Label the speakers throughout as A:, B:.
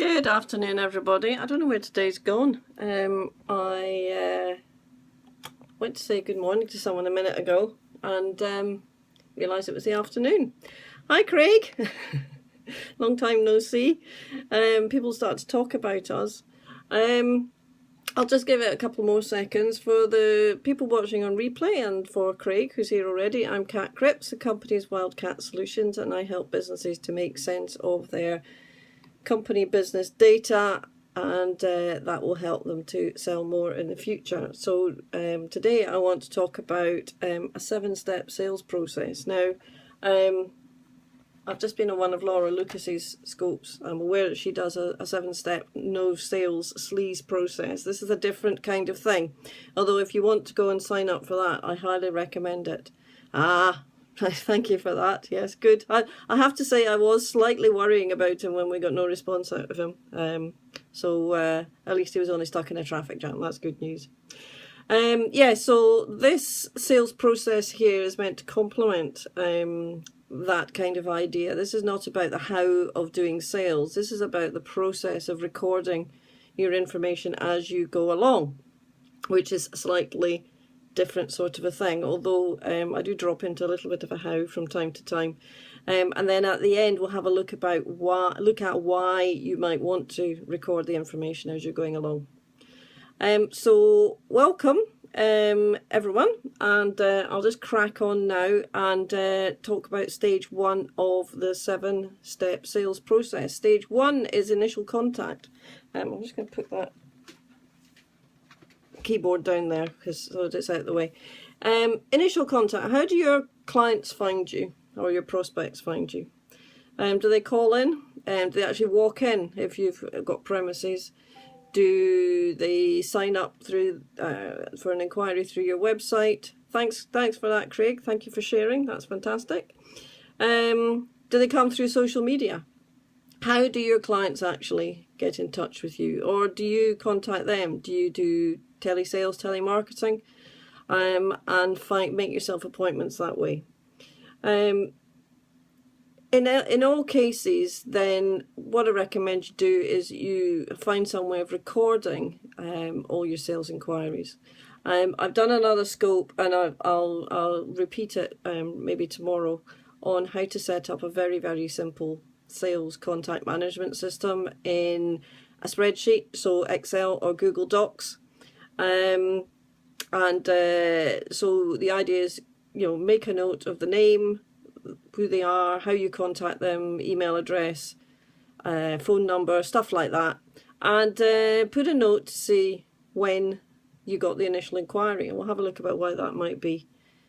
A: Good afternoon, everybody. I don't know where today's gone. I went to say good morning to someone a minute ago and realised it was the afternoon. Hi, Craig. Long time no see. People start to talk about us. I'll just give it a couple more seconds for the people watching on replay and for Craig, who's here already. I'm Kat Cripps, the company's Wildcat Solutions, and I help businesses to make sense of their company business data, and that will help them to sell more in the future. So today I want to talk about a 7-step sales process. Now, I've just been on one of Laura Lucas's scopes. I'm aware that she does a 7-step no sales sleaze process. This is a different kind of thing, although if you want to go and sign up for that, I highly recommend it. Thank you for that. Yes, good. I have to say I was slightly worrying about him when we got no response out of him. So at least he was only stuck in a traffic jam. That's good news. Yeah, so this sales process here is meant to complement that kind of idea. This is not about the how of doing sales. This is about the process of recording your information as you go along, which is slightly different sort of a thing, although I do drop into a little bit of a how from time to time, and then at the end we'll have a look at why you might want to record the information as you're going along. So welcome everyone, and I'll just crack on now and talk about stage 1 of the 7-step sales process. Stage 1 is initial contact. I'm just going to put that keyboard down there so that it's out of the way. Initial contact. How do your clients find you, or your prospects find you? Do they call in? Do they actually walk in if you've got premises? Do they sign up through for an inquiry through your website? Thanks for that, Craig. Thank you for sharing. That's fantastic. Do they come through social media? How do your clients actually get in touch with you, or do you contact them? Do you do telesales, telemarketing, and make yourself appointments that way? In all cases, then what I recommend you do is you find some way of recording all your sales inquiries. I've done another scope, and I'll repeat it maybe tomorrow, on how to set up a very, very simple sales contact management system in a spreadsheet, so Excel or Google Docs. So the idea is, make a note of the name, who they are, how you contact them, email address, phone number, stuff like that, and put a note to see when you got the initial inquiry, and we'll have a look about why that might be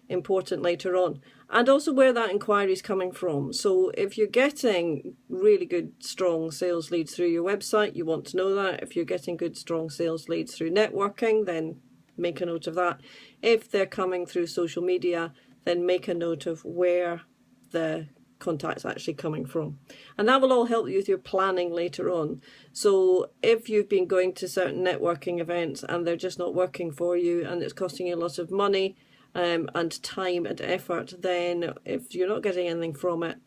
A: important later on, and also where that inquiry is coming from. So if you're getting really good strong sales leads through your website, you want to know that. If you're getting good strong sales leads through networking, then make a note of that. If they're coming through social media, then make a note of where the contact's actually coming from, and that will all help you with your planning later on. So if you've been going to certain networking events and they're just not working for you, and it's costing you a lot of money and time and effort, then if you're not getting anything from it,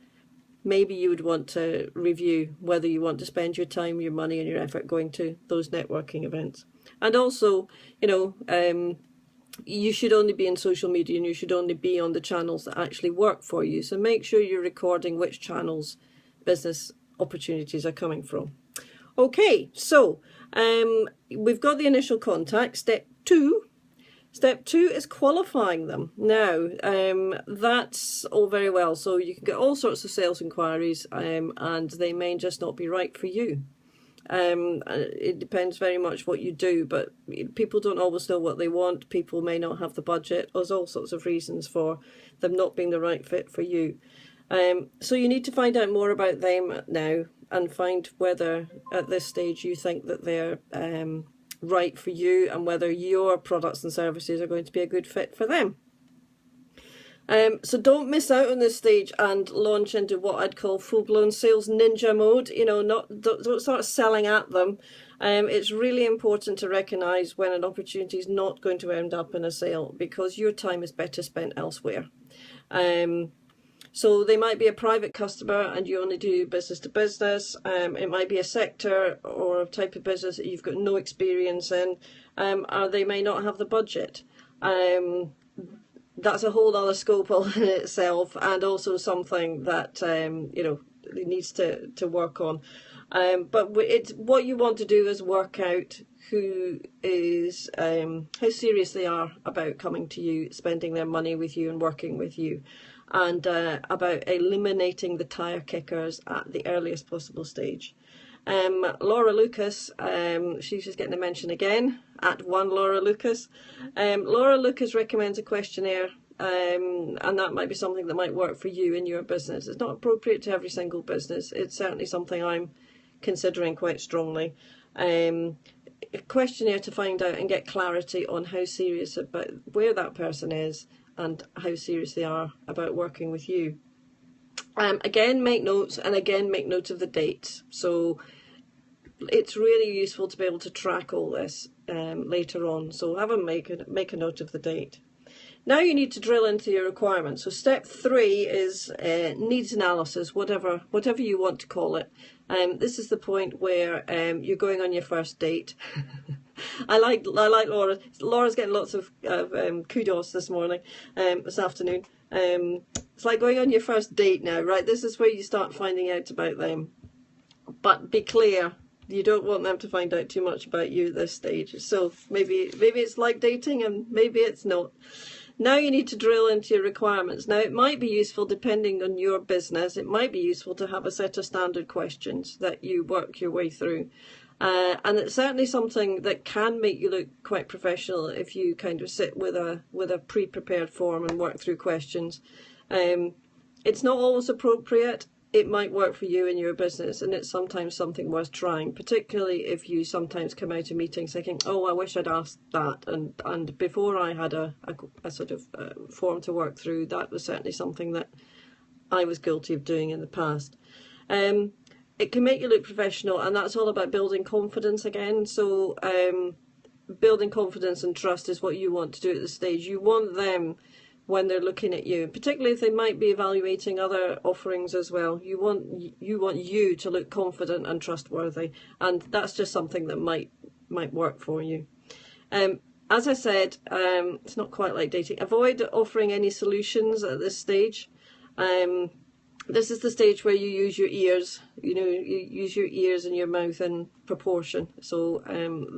A: maybe you would want to review whether you want to spend your time, your money and your effort going to those networking events. And also, you should only be in social media, and you should only be on the channels that actually work for you. So make sure you're recording which channels business opportunities are coming from. Okay, so we've got the initial contact. Step 2 is qualifying them. Now, that's all very well. So you can get all sorts of sales inquiries, and they may just not be right for you. It depends very much what you do, but people don't always know what they want. People may not have the budget. There's all sorts of reasons for them not being the right fit for you. So you need to find out more about them now, and find whether at this stage you think that they're right for you, and whether your products and services are going to be a good fit for them. So don't miss out on this stage and launch into what I'd call full-blown sales ninja mode. Don't start selling at them. It's really important to recognise when an opportunity is not going to end up in a sale, because your time is better spent elsewhere. So they might be a private customer and you only do business to business. It might be a sector or a type of business that you've got no experience in, or they may not have the budget. That's a whole other scope all in itself, and also something that it needs to work on. But it's what you want to do is work out who is how serious they are about coming to you, spending their money with you and working with you, and about eliminating the tire kickers at the earliest possible stage. Laura Lucas, she's just getting a mention again, at one Laura Lucas. Laura Lucas recommends a questionnaire, and that might be something that might work for you in your business. It's not appropriate to every single business. It's certainly something I'm considering quite strongly. A questionnaire to find out and get clarity on how serious about where that person is and how serious they are about working with you. Again, make notes, and again, make note of the dates. So it's really useful to be able to track all this later on. So have a make a note of the date. Now you need to drill into your requirements. So step 3 is needs analysis, whatever you want to call it. This is the point where you're going on your first date. I like Laura. Laura's getting lots of kudos this morning, this afternoon. It's like going on your first date now, right? This is where you start finding out about them. But be clear, you don't want them to find out too much about you at this stage. So maybe it's like dating and maybe it's not. Now you need to drill into your requirements. Now it might be useful, depending on your business, it might be useful to have a set of standard questions that you work your way through. And it's certainly something that can make you look quite professional if you kind of sit with a pre-prepared form and work through questions. It's not always appropriate. It might work for you in your business, and it's sometimes something worth trying, particularly if you sometimes come out of meetings thinking, oh, I wish I'd asked that, and before I had a sort of form to work through, that was certainly something that I was guilty of doing in the past. It can make you look professional, and that's all about building confidence again. So building confidence and trust is what you want to do at this stage. You want them, when they're looking at you, particularly if they might be evaluating other offerings as well, you want you to look confident and trustworthy, and that's just something that might work for you. As I said, it's not quite like dating. Avoid offering any solutions at this stage. This is the stage where you use your ears. You use your ears and your mouth in proportion. So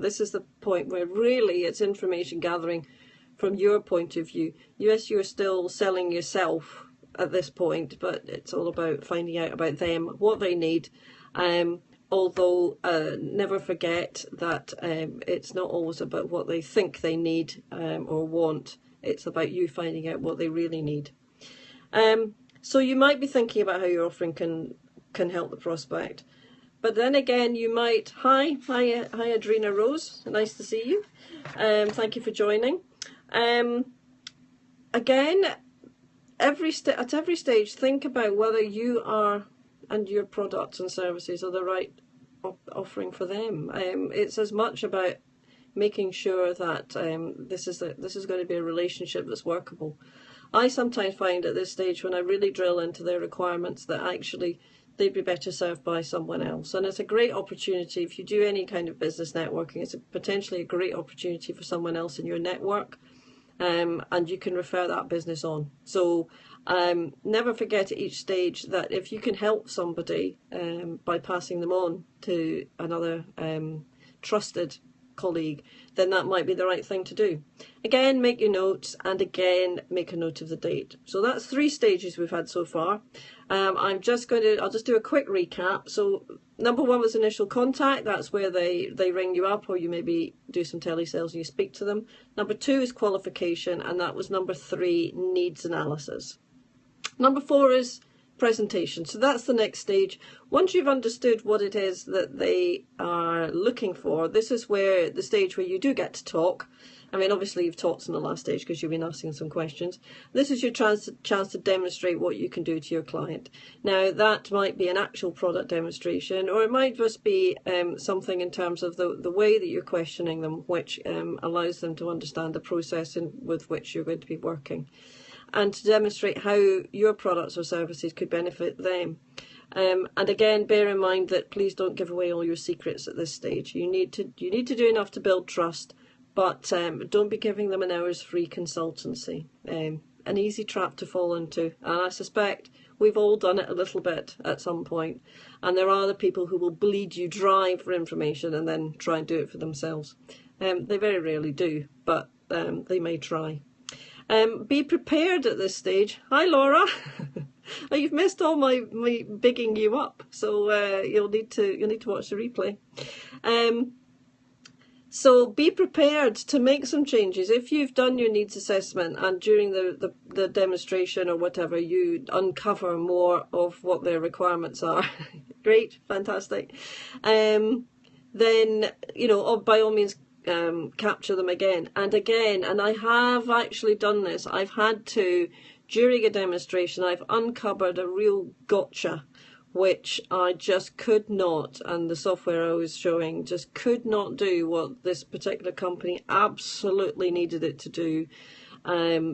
A: this is the point where really it's information gathering from your point of view. Yes, you're still selling yourself at this point, but it's all about finding out about them, what they need. Although never forget that it's not always about what they think they need or want. It's about you finding out what they really need. So you might be thinking about how your offering can help the prospect. But then again, you might... Hi, Adrena Rose. Nice to see you. Thank you for joining. Again, at every stage, think about whether you are and your products and services are the right offering for them. It's as much about making sure that this is going to be a relationship that's workable. I sometimes find at this stage, when I really drill into their requirements, that actually they'd be better served by someone else. And it's a great opportunity if you do any kind of business networking. It's potentially a great opportunity for someone else in your network. And you can refer that business on. So never forget at each stage that if you can help somebody by passing them on to another trusted colleague, then that might be the right thing to do. Again, make your notes, and again, make a note of the date. So that's 3 stages we've had so far. I'll just do a quick recap. So number 1 was initial contact. That's where they ring you up, or you maybe do some telesales and you speak to them. Number 2 is qualification, and that was number 3, needs analysis. Number 4 is presentation. So that's the next stage. Once you've understood what it is that they are looking for, this is where the stage where you do get to talk. I mean, obviously you've talked in the last stage because you've been asking some questions. This is your chance to demonstrate what you can do to your client. Now, that might be an actual product demonstration, or it might just be something in terms of the way that you're questioning them, which allows them to understand the process with which you're going to be working. and to demonstrate how your products or services could benefit them. And again, bear in mind that please don't give away all your secrets at this stage. You need to do enough to build trust, but don't be giving them an hour's free consultancy. An easy trap to fall into, and I suspect we've all done it a little bit at some point. And there are the people who will bleed you dry for information and then try and do it for themselves. They very rarely do, but they may try. Be prepared at this stage. Hi, Laura. You've missed all my bigging you up, so you'll need to watch the replay. So be prepared to make some changes. If you've done your needs assessment and during the demonstration or whatever you uncover more of what their requirements are, great, fantastic. Then, you know, by all means, capture them again and again. And I have actually done this. I've had to, during a demonstration, I've uncovered a real gotcha, which I just could not, and the software I was showing just could not do what this particular company absolutely needed it to do,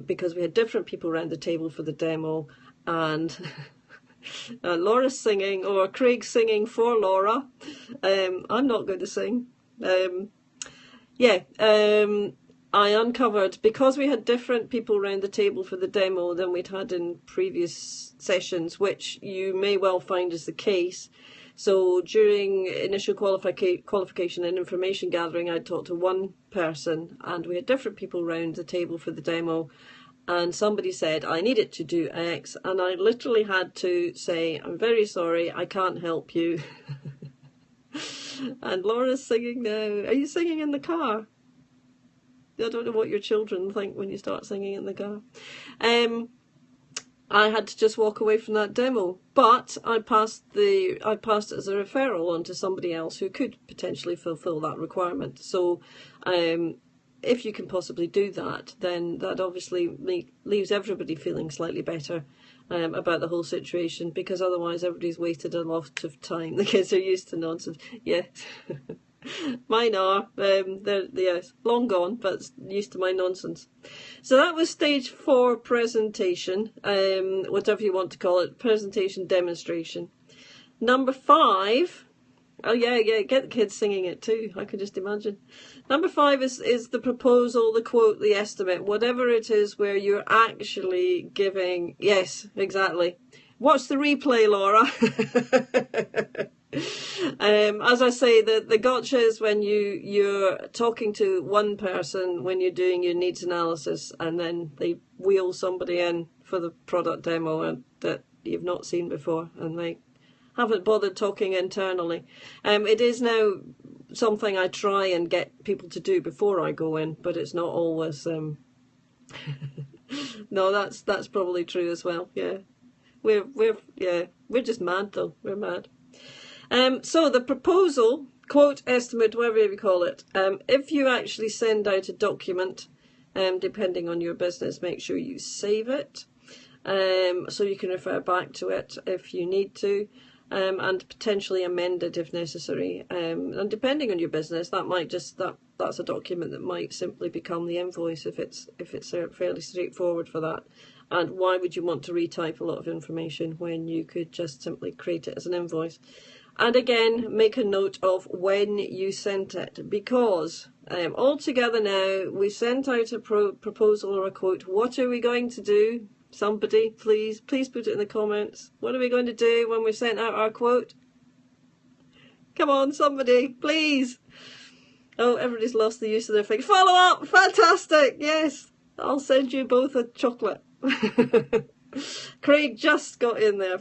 A: because we had different people around the table for the demo, and Laura's singing, or Craig's singing for Laura. I'm not going to sing. I uncovered, because we had different people around the table for the demo than we'd had in previous sessions, which you may well find is the case. So during initial qualification and information gathering, I talked to one person and we had different people around the table for the demo, and somebody said, I need it to do X, and I literally had to say, I'm very sorry, I can't help you. And Laura's singing now. Are you singing in the car? I don't know what your children think when you start singing in the car. I had to just walk away from that demo, but I passed it as a referral on to somebody else who could potentially fulfill that requirement. So if you can possibly do that, then that obviously leaves everybody feeling slightly better about the whole situation, because otherwise everybody's wasted a lot of time. The kids are used to nonsense. Yes. Mine are, they're yes, long gone, but used to my nonsense. So that was stage 4 presentation, whatever you want to call it, presentation demonstration. Number 5, oh yeah, get the kids singing it too, I can just imagine. Number 5 is the proposal, the quote, the estimate, whatever it is where you're actually giving, yes, exactly. Watch the replay, Laura. As I say, the gotcha is when you're talking to one person when you're doing your needs analysis, and then they wheel somebody in for the product demo that you've not seen before, and they haven't bothered talking internally. It is now something I try and get people to do before I go in, but it's not always. No, that's probably true as well. Yeah, we're just mad though. We're mad. So the proposal, quote, estimate, whatever you call it, if you actually send out a document, depending on your business, make sure you save it, so you can refer back to it if you need to, and potentially amend it if necessary. And depending on your business, that's a document that might simply become the invoice if it's fairly straightforward for that. And why would you want to retype a lot of information when you could just simply create it as an invoice? And again, make a note of when you sent it, because all together now, we sent out a proposal or a quote. What are we going to do? Somebody, please put it in the comments. What are we going to do when we've sent out our quote? Come on, somebody, please. Oh, everybody's lost the use of their fingers. Follow up, fantastic, yes. I'll send you both a chocolate. Craig just got in there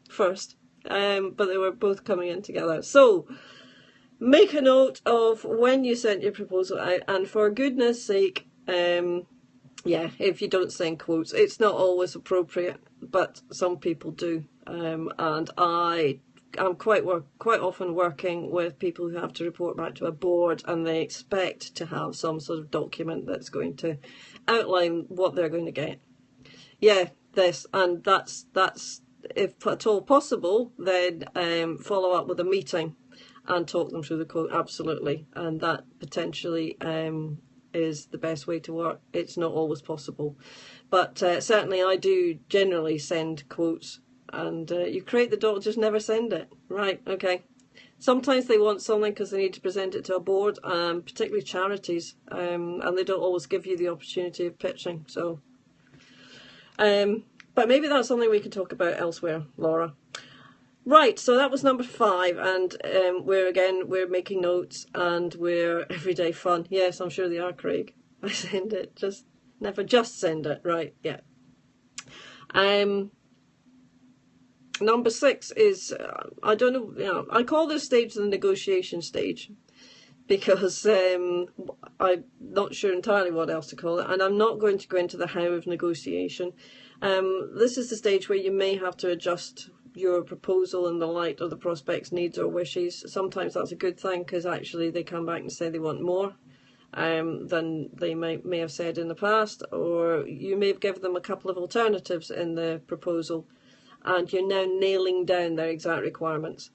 A: first. But they were both coming in together. So make a note of when you sent your proposal out, and for goodness sake, if you don't send quotes, it's not always appropriate, but some people do, and I'm quite often working with people who have to report back to a board, and they expect to have some sort of document that's going to outline what they're going to get. Yeah, that's if at all possible, then follow up with a meeting and talk them through the quote, absolutely. And that potentially is the best way to work. It's not always possible, but certainly I do generally send quotes, and you create the doc, just never send it. Right, okay. Sometimes they want something because they need to present it to a board, particularly charities, and they don't always give you the opportunity of pitching. So, but maybe that's something we can talk about elsewhere, Laura. Right, so that was number 5, and we're making notes, and we're everyday fun. Yes, I'm sure they are, Craig. I send it, just never just send it. Right, yeah. Number 6 is, I don't know, I call this stage the negotiation stage, because I'm not sure entirely what else to call it, and I'm not going to go into the how of negotiation. This is the stage where you may have to adjust your proposal in the light of the prospect's needs or wishes. Sometimes that's a good thing, because actually they come back and say they want more than they may have said in the past, or you may have given them a couple of alternatives in the proposal, and you're now nailing down their exact requirements.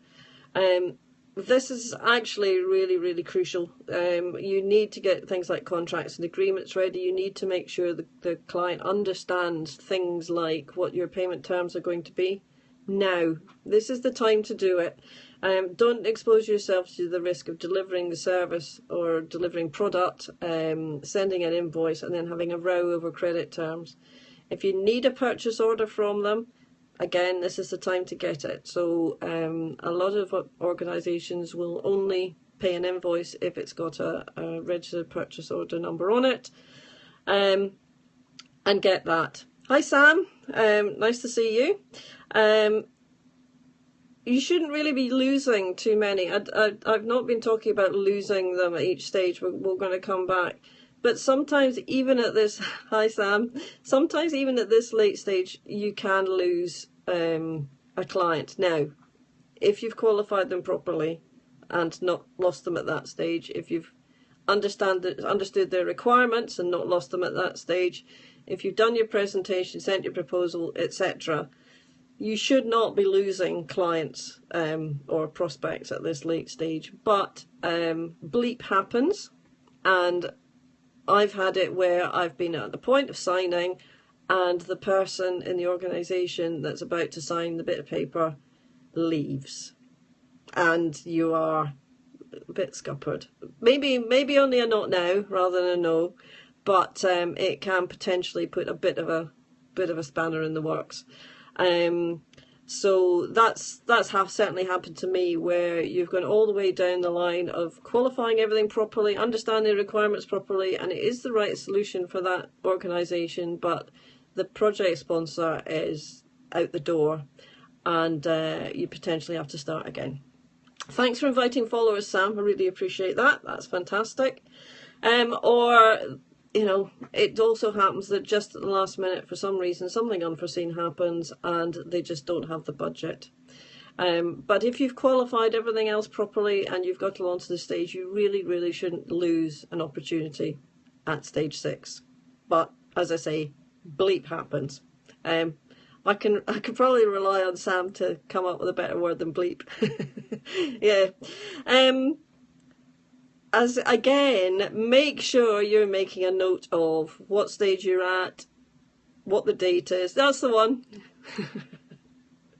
A: This is actually really, really crucial. You need to get things like contracts and agreements ready. You need to make sure the client understands things like what your payment terms are going to be. Now, this is the time to do it. Don't expose yourself to the risk of delivering the service or delivering product, sending an invoice and then having a row over credit terms. If you need a purchase order from them, again, this is the time to get it. So a lot of organisations will only pay an invoice if it's got a registered purchase order number on it, and get that. Hi Sam, nice to see you. You shouldn't really be losing too many. I've not been talking about losing them at each stage. We're going to come back. But sometimes even at this, hi Sam, sometimes even at this late stage, you can lose a client. Now, if you've qualified them properly and not lost them at that stage, if you've understood their requirements and not lost them at that stage, if you've done your presentation, sent your proposal, etc., you should not be losing clients or prospects at this late stage. But bleep happens, and I've had it where I've been at the point of signing and the person in the organisation that's about to sign the bit of paper leaves, and you are a bit scuppered. Maybe only a not now rather than a no, but it can potentially put a bit of a spanner in the works. So that's certainly happened to me, where you've gone all the way down the line of qualifying everything properly, understanding the requirements properly, and it is the right solution for that organisation, but the project sponsor is out the door, and you potentially have to start again. Thanks for inviting followers, Sam. I really appreciate that. That's fantastic. Or, it also happens that just at the last minute, for some reason, something unforeseen happens and they just don't have the budget. But if you've qualified everything else properly and you've got along to the stage, you really, really shouldn't lose an opportunity at stage 6. But as I say, bleep happens. I can probably rely on Sam to come up with a better word than bleep. Yeah. As again, make sure you're making a note of what stage you're at, what the date is. That's the one.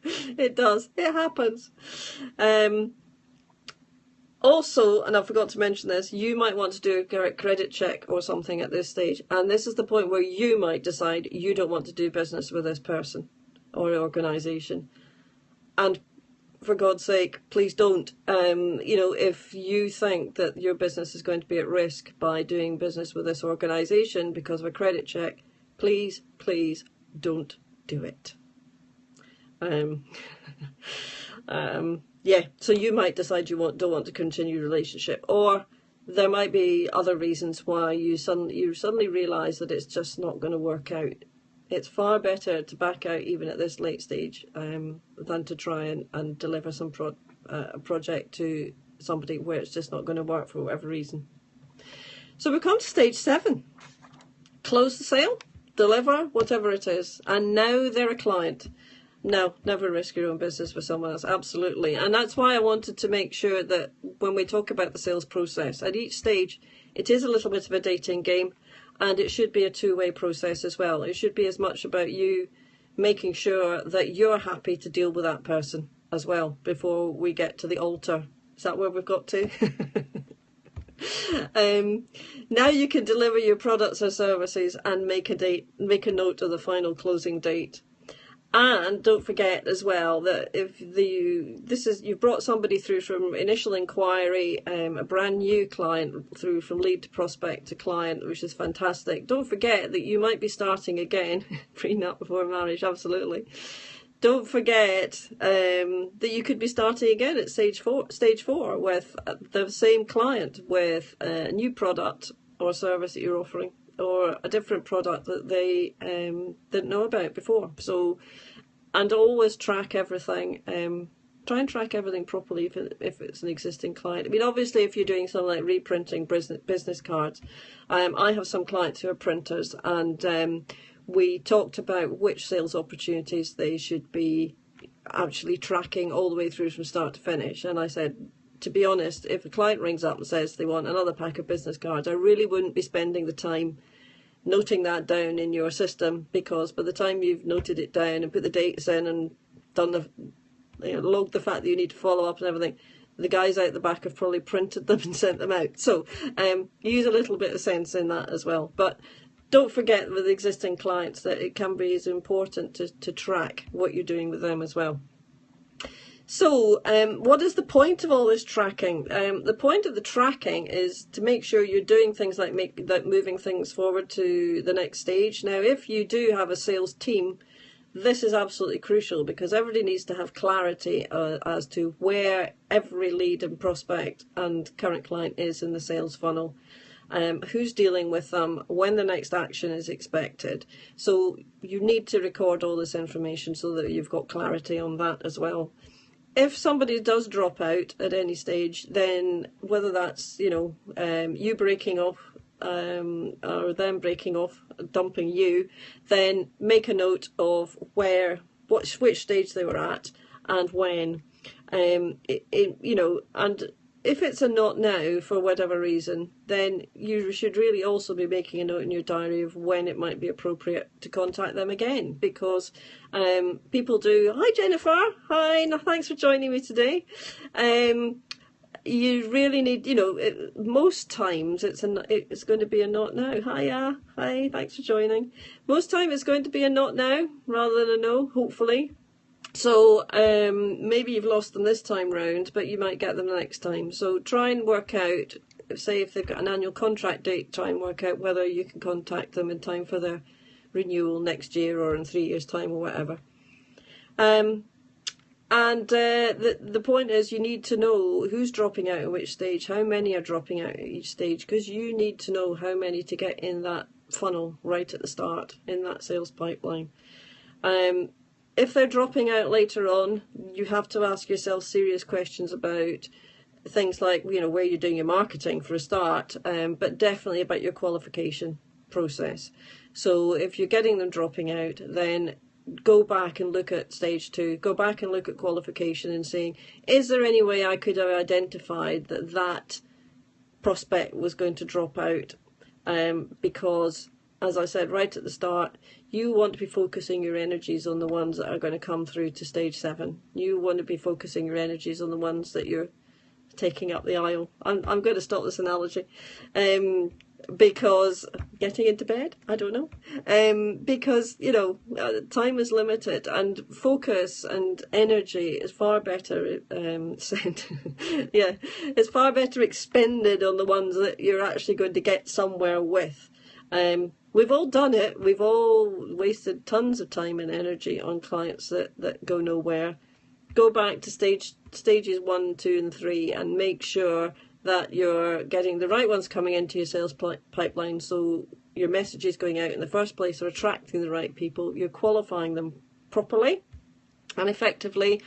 A: It does. It happens. Also, and I forgot to mention this, you might want to do a credit check or something at this stage. And this is the point where you might decide you don't want to do business with this person or organisation. And for God's sake, please don't. If you think that your business is going to be at risk by doing business with this organisation because of a credit check, please, please don't do it. Yeah, so you might decide you don't want to continue the relationship, or there might be other reasons why you suddenly realise that it's just not going to work out. It's far better to back out even at this late stage than to try and deliver some project to somebody where it's just not going to work for whatever reason. So we come to stage 7. Close the sale, deliver, whatever it is, and now they're a client. No, never risk your own business for someone else. Absolutely. And that's why I wanted to make sure that when we talk about the sales process, at each stage, it is a little bit of a dating game, and it should be a two-way process as well. It should be as much about you making sure that you're happy to deal with that person as well before we get to the altar. Is that where we've got to? Now you can deliver your products or services and make a note of the final closing date. And don't forget as well that if you've brought somebody through from initial inquiry, a brand new client through from lead to prospect to client, which is fantastic. Don't forget that you might be starting again, prenup before marriage, absolutely. Don't forget that you could be starting again at stage four with the same client with a new product or service that you're offering, or a different product that they didn't know about before. So, and always track everything. Try and track everything properly if it's an existing client. I mean, obviously, if you're doing something like reprinting business cards, I have some clients who are printers, and we talked about which sales opportunities they should be actually tracking all the way through from start to finish. And I said, to be honest, if a client rings up and says they want another pack of business cards, I really wouldn't be spending the time noting that down in your system, because by the time you've noted it down and put the dates in and done logged the fact that you need to follow up and everything, the guys out the back have probably printed them and sent them out. So use a little bit of sense in that as well. But don't forget with existing clients that it can be as important to track what you're doing with them as well. So what is the point of all this tracking? The point of the tracking is to make sure you're doing things like moving things forward to the next stage. Now, if you do have a sales team, this is absolutely crucial, because everybody needs to have clarity as to where every lead and prospect and current client is in the sales funnel. Who's dealing with them, when the next action is expected. So you need to record all this information so that you've got clarity on that as well. If somebody does drop out at any stage, then whether that's you breaking off or them breaking off, dumping you, then make a note of which stage they were at and when. And if it's a not now for whatever reason, then you should really also be making a note in your diary of when it might be appropriate to contact them again, because people do, hi Jennifer, hi, thanks for joining me today. You really need, most times it's going to be a not now. Hiya, hi, thanks for joining. Most time it's going to be a not now rather than a no, hopefully. So maybe you've lost them this time round, but you might get them next time. So try and work out, say if they've got an annual contract date, try and work out whether you can contact them in time for their renewal next year or in 3 years' time or whatever. The point is, you need to know who's dropping out at which stage, how many are dropping out at each stage, because you need to know how many to get in that funnel right at the start, in that sales pipeline. If they're dropping out later on, you have to ask yourself serious questions about things like, where you're doing your marketing for a start, but definitely about your qualification process. So if you're getting them dropping out, then go back and look at stage 2, go back and look at qualification and saying, is there any way I could have identified that prospect was going to drop out? Because, as I said right at the start, you want to be focusing your energies on the ones that are going to come through to stage 7. You want to be focusing your energies on the ones that you're taking up the aisle. I'm going to stop this analogy, because getting into bed, I don't know, because time is limited, and focus and energy is far better it's far better expended on the ones that you're actually going to get somewhere with. We've all done it. We've all wasted tons of time and energy on clients that go nowhere. Go back to stages 1, 2 and 3 and make sure that you're getting the right ones coming into your sales pipeline, so your messages going out in the first place are attracting the right people, you're qualifying them properly and effectively,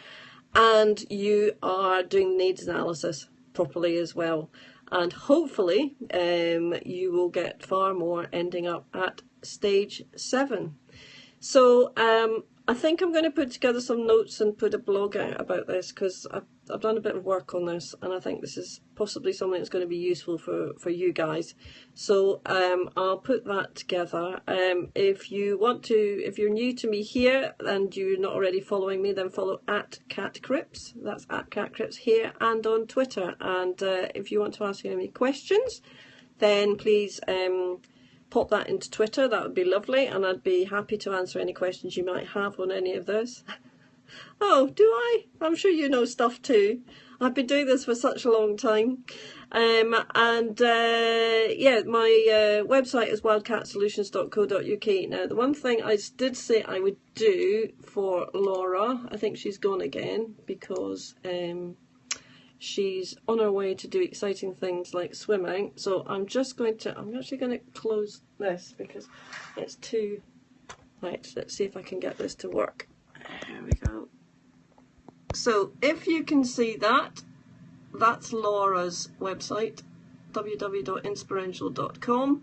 A: and you are doing needs analysis properly as well. And hopefully you will get far more ending up at stage 7. So I think I'm going to put together some notes and put a blog out about this, because I've done a bit of work on this, and I think this is possibly something that's going to be useful for you guys. So I'll put that together. If you're new to me here and you're not already following me, then follow at Cat Crips. That's at Cat Crips here and on Twitter. And if you want to ask any questions, then please pop that into Twitter. That would be lovely, and I'd be happy to answer any questions you might have on any of this. Oh, do I? I'm sure you know stuff too. I've been doing this for such a long time. Yeah, my website is wildcatsolutions.co.uk. Now, the one thing I did say I would do for Laura, I think she's gone again, because she's on her way to do exciting things like swimming. So I'm actually going to close this because it's too, right, let's see if I can get this to work. There we go. So if you can see that, that's Laura's website, www.inspirential.com,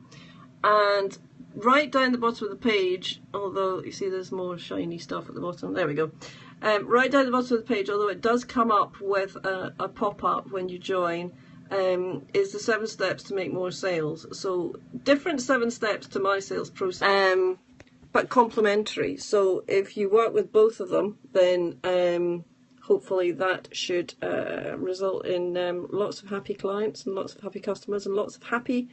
A: and right down the bottom of the page, although you see there's more shiny stuff at the bottom, there we go. Right down the bottom of the page, although it does come up with a pop-up when you join, is the 7 steps to make more sales. So different 7 steps to my sales process, but complementary. So if you work with both of them, then hopefully that should result in lots of happy clients and lots of happy customers and lots of happy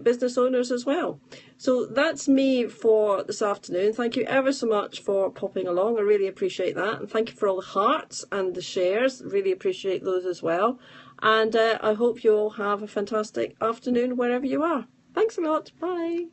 A: business owners as well. So that's me for this afternoon. Thank you ever so much for popping along. I really appreciate that, and thank you for all the hearts and the shares. Really appreciate those as well. And I hope you all have a fantastic afternoon wherever you are. Thanks a lot. Bye.